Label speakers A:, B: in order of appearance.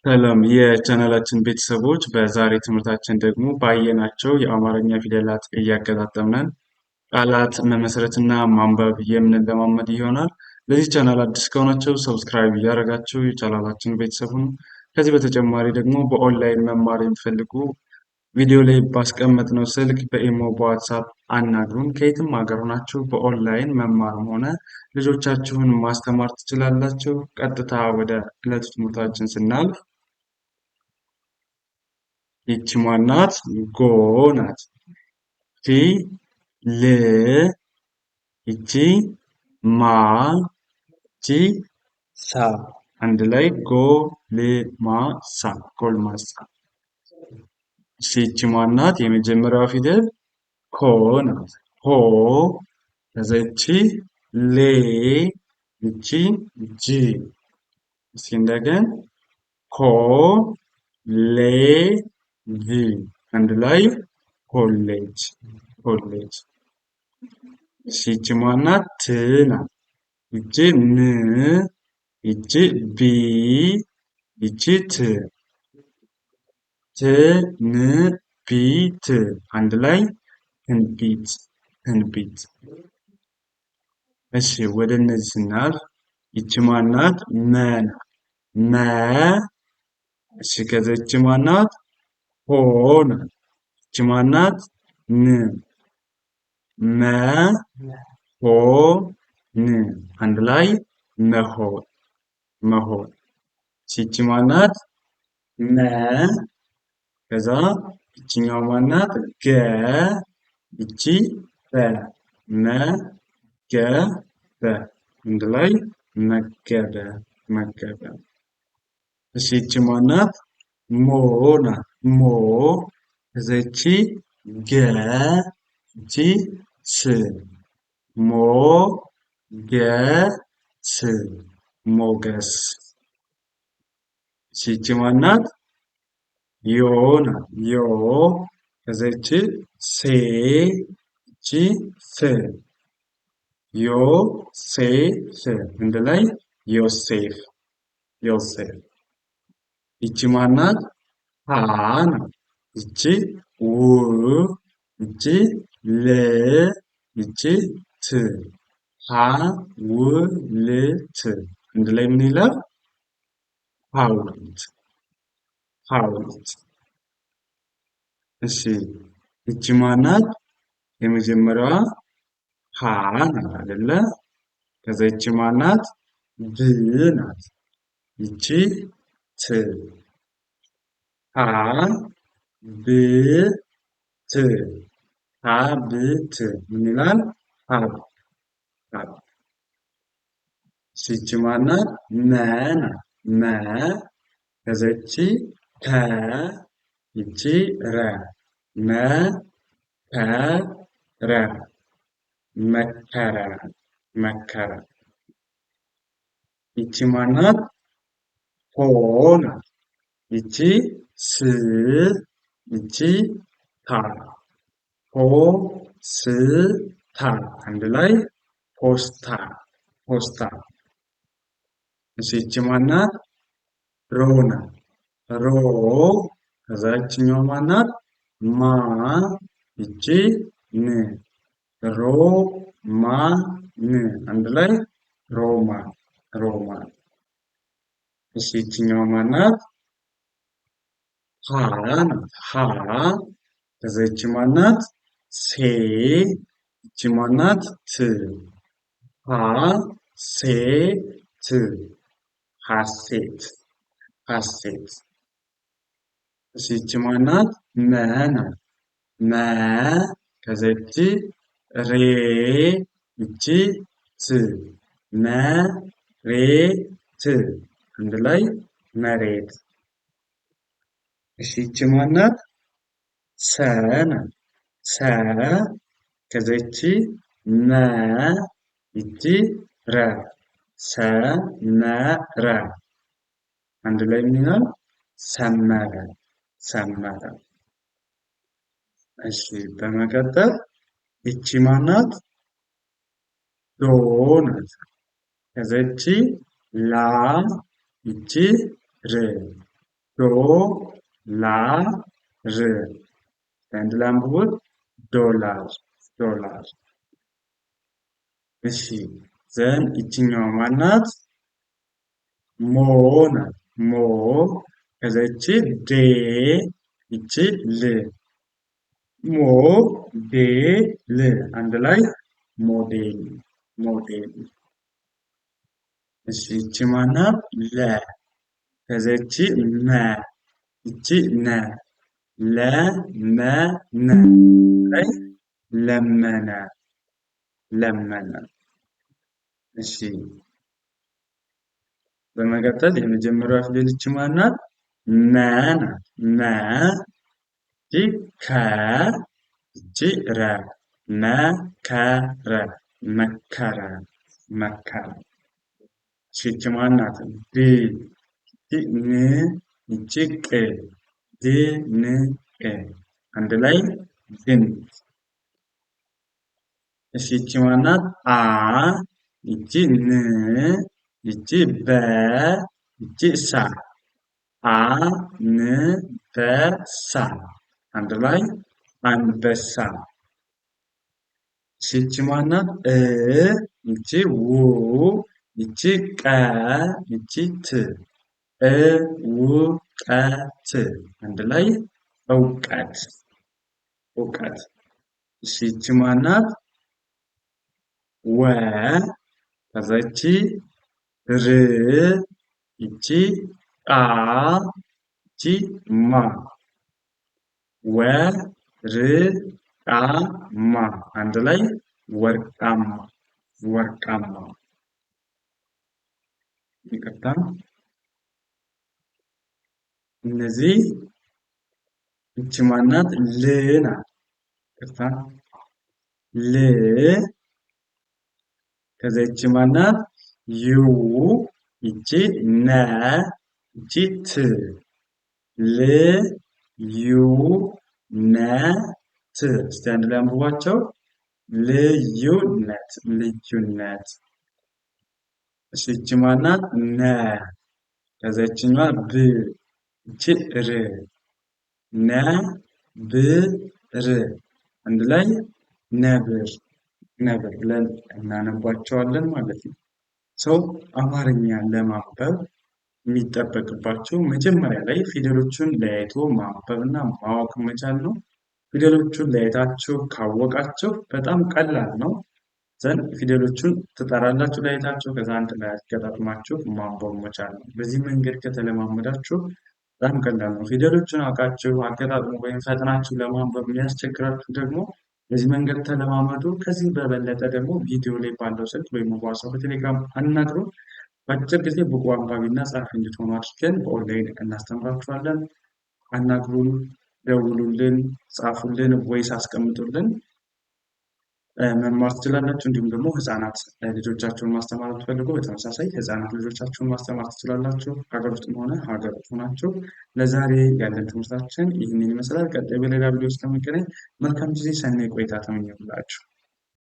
A: ሰላም የቻናላችን ቤተሰቦች፣ በዛሬ ትምህርታችን ደግሞ ባየናቸው የአማርኛ ፊደላት እያገጣጠምን ቃላት መመስረትና ማንበብ የምንለማመድ ይሆናል። ለዚህ ቻናል አዲስ ከሆናችሁ ሰብስክራይብ እያደረጋችሁ የቻናላችን ቤተሰብ ሁኑ። ከዚህ በተጨማሪ ደግሞ በኦንላይን መማር የሚፈልጉ ቪዲዮ ላይ ባስቀመጥነው ስልክ በኢሞ በዋትሳፕ አናግሩን። ከየትም ሀገር ሆናችሁ በኦንላይን መማርም ሆነ ልጆቻችሁን ማስተማር ትችላላችሁ። ቀጥታ ወደ ዕለቱ ትምህርታችን ስናልፍ ይቺ ማናት? ጎ ናት። ፊ ል ይቺ ማ ይቺ ሳ አንድ ላይ ጎ ል ማ ሳ ጎልማሳ። ይቺ ማናት? የመጀመሪያዋ ፊደል ኮ ናት። ሆ ከዛ ይቺ ሌ ይቺ ጂ። እስኪ እንደገን ኮ ሌ ጂ አንድ ላይ ኮሌጅ ኮሌጅ። ይቺ ማናት? ት ናት። ይቺ ን ይቺ ቢ ይቺ ት ት ን ቢ ት አንድ ላይ ትንቢት ትንቢት። እሺ ወደ እነዚህ ስናልፍ ይቺ ማናት? መ ናት። መ እሺ ከዛ ይቺ ማናት? ሆ ናት። ይቺ ማናት? ን መ ሆ ን አንድ ላይ መሆን መሆን። ይቺ ማናት? መ ከዛ ይቺኛው ማናት? ገ ይቺ በ መ ገ በ አንድ ላይ መገበ መገበ። እሺ ይቺ ማናት? ሞ ናት። ሞ ከዛ ይቺ ገ ይቺ ስ ሞ ገ ስ ሞገስ። ይቺ ማናት? ዮ ናት። ዮ ከዛ ይቺ ሴ ይቺ ፍ ዮ ሴ ፍ አንድ ላይ ዮሴፍ ዮሴፍ። ይቺ ማናት? ሀ ናት። ይቺ ው ይቺ ል ይቺ ት ሀ ው ል ት አንድ ላይ ምን ይላል? ሐውልት ሐውልት። እሺ ይቺ ማናት? የመጀመሪያዋ ሀ ናት አይደለ? ከዛ ይቺ ማናት? ብ ናት። ይቺ ት ሀ ብ ት ሀ ብ ት ምን ይላል? ሀብት ሀብት። ይቺ ማናት? መ ናት። መ ከዛ ይቺ ተ ይቺ ረ መ ተ ረ መከረ መከረ። ይቺ ማናት? ሆ ናት። ይቺ ስ ይቺ ታ ሆ ስ ታ አንድ ላይ ፖስታ ፖስታ። እሺ ይቺ ማናት? ሮ ናት። ሮ ከዛ ይቺኛው ማናት? ማ ይቺ ን ሮ ማ ን አንድ ላይ ሮማን ሮማን። እሺ ይቺኛው ማናት? ሀ ናት። ሀ ከዛ ይቺ ማናት? ሴ ይቺ ማናት? ት ሀ ሴ ት ሀሴት ሀሴት። እሺ ይቺ ማናት? መ ናት። መ ከዛ ይቺ ሬ ይቺ ት መ ሬ ት አንድ ላይ መሬት። እሺ ይቺ ማናት? ሰ ናት። ሰ ከዛ ይቺ መ ይቺ ረ ሰ መ ረ አንድ ላይ ምን ይላል? ሰመረ ሰመረ። እሺ በመቀጠል ይቺ ማናት? ዶ ናት። ከዛ ይቺ ላ ይቺ ር ዶላር አንድ ላይ አንብቡት ዶላር ዶላር። እሺ ዘን ይችኛዋ ማናት? ሞ ናት። ሞ ከዛ ይቺ ዴ ይቺ ል ሞዴል አንድ ላይ ሞዴል ሞዴል። እሺ ይቺ ማናት? ለ ከዛ ይቺ መ ይቺ ነ ለመነ ላይ ለመነ ለመነ። እሺ በመቀጠል የመጀመሪያዋ ፊደል ይቺ ማናት? መ ናት። መ ይቺ ከ ይቺ ረ መከረ መከረ መከረ። እሺ ይቺ ማናት? ድ ይቺ ን ይቺ ቅ ድንቅ አንድ ላይ ድንቅ። እሺ ይቺ ማናት? አ ይቺ ን ይቺ በ ይቺ ሳ አንበሳ አንድ ላይ አንበሳ። እሺ ይቺ ማናት? ይቺ ው ይቺ ቀ ይቺ ት እውቀት አንድ ላይ እውቀት እውቀት። እሺ ይቺ ማናት? ወ ከዛ ይቺ ር ይቺ ቃ ይቺ ማ ወርቃማ አንድ ላይ ወርቃማ ወርቃማ። ይቅርታ እነዚህ ይቺ ማናት? ል ናት። ይቅርታ ል ከዛ ይቺ ማናት? ዩ ይቺ ነ ይቺ ት ል ዩ ነ ት። እስቲ አንድ ላይ አንብቧቸው ልዩነት ልዩነት። እሺ ይቺ ማናት? ነ ከዛ ይቺኛዋ ብ ይቺ ር ነ ብ ር አንድ ላይ ነብር ነብር ብለን እናነባቸዋለን ማለት ነው። ሰው አማርኛ ለማንበብ የሚጠበቅባቸው መጀመሪያ ላይ ፊደሎቹን ለያይቶ ማንበብና ማወቅ መቻል ነው። ፊደሎቹን ለያይታችሁ ካወቃችሁ በጣም ቀላል ነው። ዘንድ ፊደሎቹን ትጠራላችሁ ለያይታችሁ፣ ከዛ አንድ ላይ አገጣጥማችሁ ማንበብ መቻል ነው። በዚህ መንገድ ከተለማመዳችሁ በጣም ቀላል ነው። ፊደሎቹን አውቃችሁ አገጣጥሙ ወይም ፈጥናችሁ ለማንበብ የሚያስቸግራችሁ ደግሞ በዚህ መንገድ ተለማመዱ። ከዚህ በበለጠ ደግሞ ቪዲዮ ላይ ባለው ስልክ ወይም በዋትስአፕ በቴሌግራም አናግሩ። በአጭር ጊዜ ብቁ አንባቢና ጸሐፊ እንድትሆኑ አድርገን በኦንላይን እናስተምራችኋለን። አናግሩን፣ ደውሉልን፣ ጻፉልን፣ ቮይስ አስቀምጡልን። መማር ትችላላችሁ። እንዲሁም ደግሞ ህፃናት ልጆቻችሁን ማስተማር ብትፈልጉ በተመሳሳይ ህፃናት ልጆቻችሁን ማስተማር ትችላላችሁ። ሀገር ውስጥም ሆነ ሀገር ውጭ ናችሁ። ለዛሬ ያለን ትምህርታችን ይህንን ይመስላል። ቀጣይ በሌላ ቪዲዮ እስከምንገናኝ መልካም ጊዜ፣ ሰናይ ቆይታ ተመኘሁላችሁ።